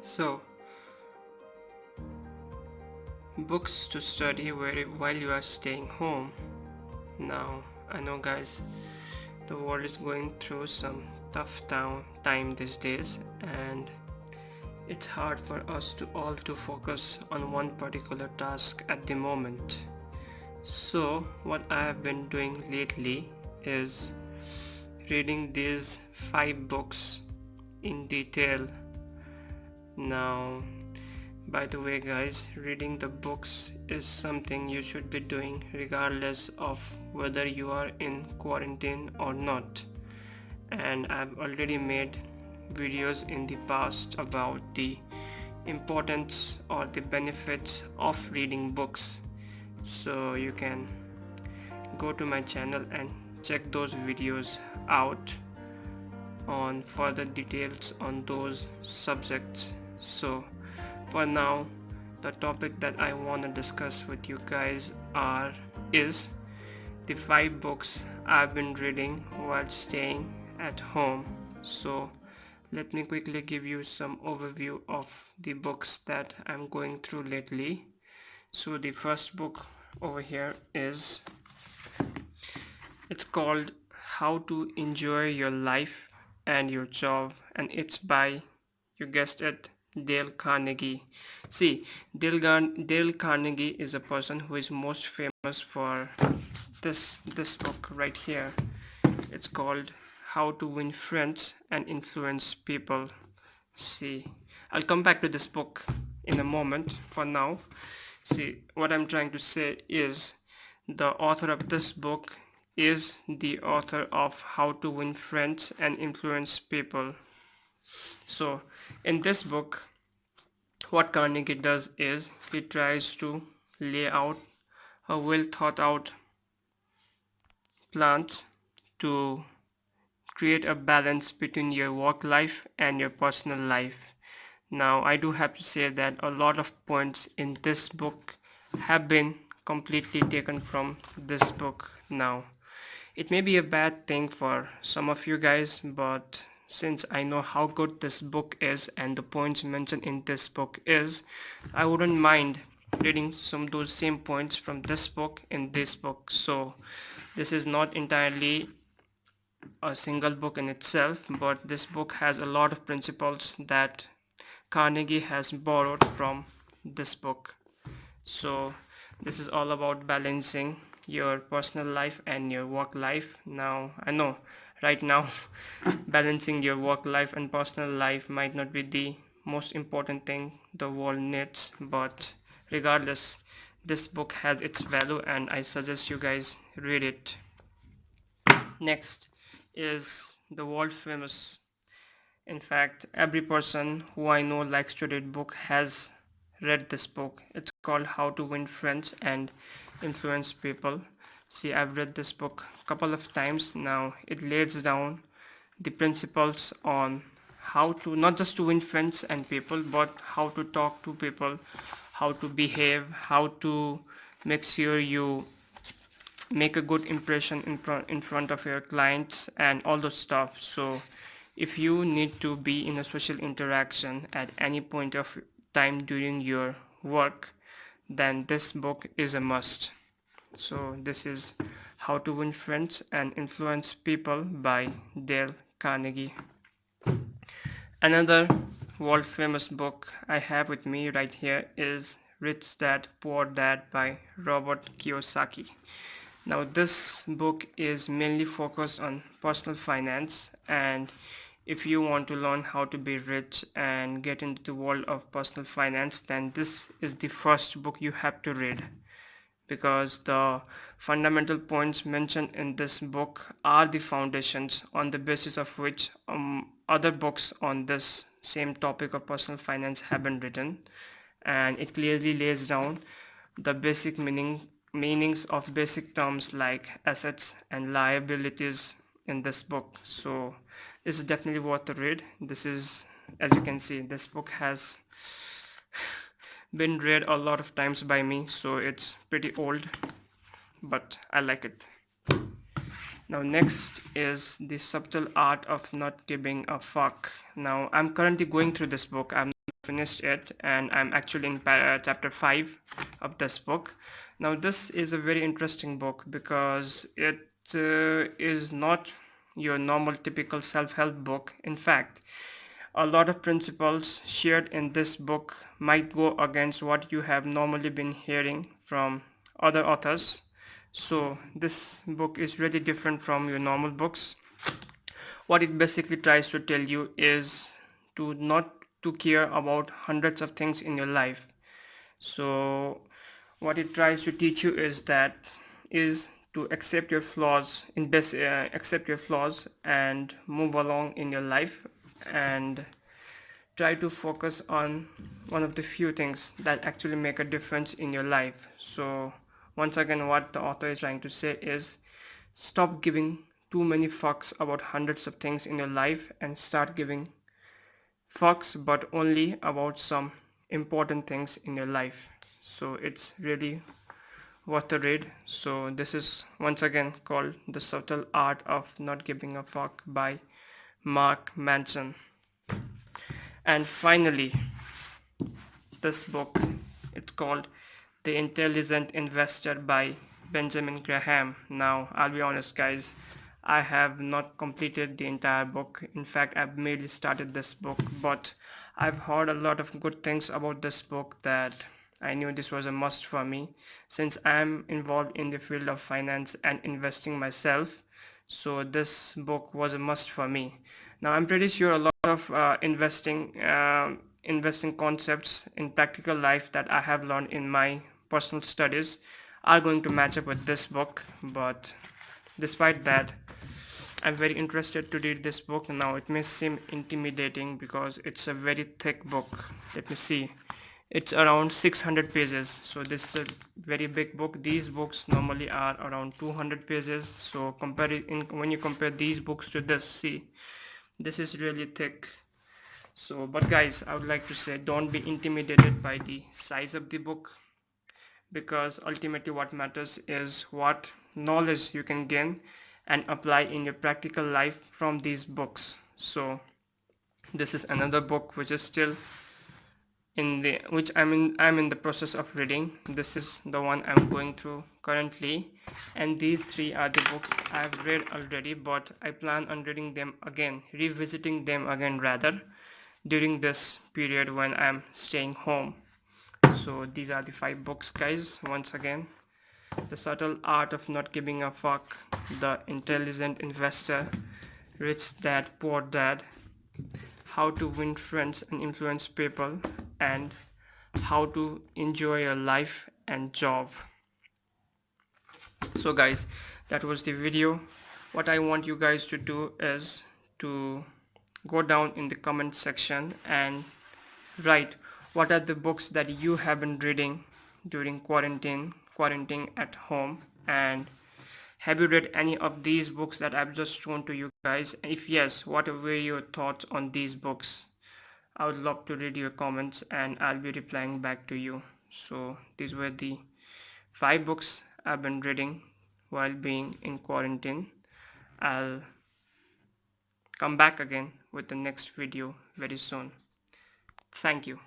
So, books to study while you are staying home. Now, I know, guys, the world is going through some tough time these days, and it's hard for us to all to focus on one particular task at the moment. So, what I have been doing lately is reading these 5 books in detail. Now, by the way, guys, reading the books is something you should be doing regardless of whether you are in quarantine or not. And I've already made videos in the past about the importance or the benefits of reading books. So you can go to my channel and check those videos out on further details on those subjects. So for now, the topic that I want to discuss with you guys is the 5 books I've been reading while staying at home. So let me quickly give you some overview of the books that I'm going through lately. So the first book over here it's called How to Enjoy Your Life and Your Job, and it's by, you guessed it, Dale Carnegie. See, Dale Carnegie is a person who is most famous for this book right here. It's called How to Win Friends and Influence People. See, I'll come back to this book in a moment. For now, see, what I'm trying to say is the author of this book is the author of How to Win Friends and Influence People. So, in this book, what Carnegie does is he tries to lay out a well thought out plans to create a balance between your work life and your personal life. Now, I do have to say that a lot of points in this book have been completely taken from this book. Now, it may be a bad thing for some of you guys, but since I know how good this book is and the points mentioned in this book is, I wouldn't mind reading some of those same points from this book in this book. So this is not entirely a single book in itself, but this book has a lot of principles that Carnegie has borrowed from this book. So this is all about balancing your personal life and your work life. Now, I know right now balancing your work life and personal life might not be the most important thing the world needs, but regardless, this book has its value and I suggest you guys read it. Next is the world famous, in fact, every person who I know likes to read book has read this book. It's called How to Win Friends and Influence People. See, I've read this book a couple of times now. It lays down the principles on how to not just to win friends and people, but how to talk to people, how to behave, how to make sure you make a good impression in front of your clients and all those stuff. So if you need to be in a social interaction at any point of time during your work, then this book is a must. So this is How to Win Friends and Influence People by Dale Carnegie. Another world famous book I have with me right here is Rich Dad Poor Dad by Robert Kiyosaki. Now this book is mainly focused on personal finance, and if you want to learn how to be rich and get into the world of personal finance, then this is the first book you have to read, because the fundamental points mentioned in this book are the foundations on the basis of which other books on this same topic of personal finance have been written, and it clearly lays down the basic meanings of basic terms like assets and liabilities in this book. So this is definitely worth a read. This is, as you can see, this book has been read a lot of times by me, so it's pretty old, but I like it. Now next is The Subtle Art of Not Giving a Fuck. Now I'm currently going through this book. I'm finished it, and I'm actually in chapter 5 of this book. Now this is a very interesting book because it is not your normal typical self-help book. In fact, a lot of principles shared in this book might go against what you have normally been hearing from other authors. So this book is really different from your normal books. What it basically tries to tell you is to not to care about hundreds of things in your life. So what it tries to teach you is to accept your flaws, accept your flaws and move along in your life, and try to focus on one of the few things that actually make a difference in your life. So once again, what the author is trying to say is stop giving too many fucks about hundreds of things in your life and start giving fucks but only about some important things in your life. So it's really worth a read. So this is once again called The Subtle Art of Not Giving a Fuck by Mark Manson. And finally, this book, it's called The Intelligent Investor by Benjamin Graham. Now I'll be honest guys, I have not completed the entire book. In fact, I've merely started this book, but I've heard a lot of good things about this book that I knew this was a must for me since I'm involved in the field of finance and investing myself. So this book was a must for me. Now I'm pretty sure a lot of investing concepts in practical life that I have learned in my personal studies are going to match up with this book. But despite that, I'm very interested to read this book. Now it may seem intimidating because it's a very thick book. Let me see. It's around 600 pages. So this is a very big book. These books normally are around 200 pages. So when you compare these books to this, see, this is really thick. So but guys, I would like to say don't be intimidated by the size of the book, because ultimately what matters is what knowledge you can gain and apply in your practical life from these books. So this is another book which is still in the which I'm in the process of reading. This is the one I'm going through currently, and these three are the books I've read already, but I plan on reading them again, revisiting them again rather, during this period when I'm staying home. So these are the 5 books guys. Once again, The Subtle Art of Not Giving a Fuck, The Intelligent Investor, Rich Dad Poor Dad, How to Win Friends and Influence People, and How to Enjoy Your Life and Job. So guys, that was the video. What I want you guys to do is to go down in the comment section and write what are the books that you have been reading during quarantine at home, and have you read any of these books that I've just shown to you guys? If yes, what were your thoughts on these books? I would love to read your comments and I'll be replying back to you. So these were the 5 books I've been reading while being in quarantine. I'll come back again with the next video very soon. Thank you.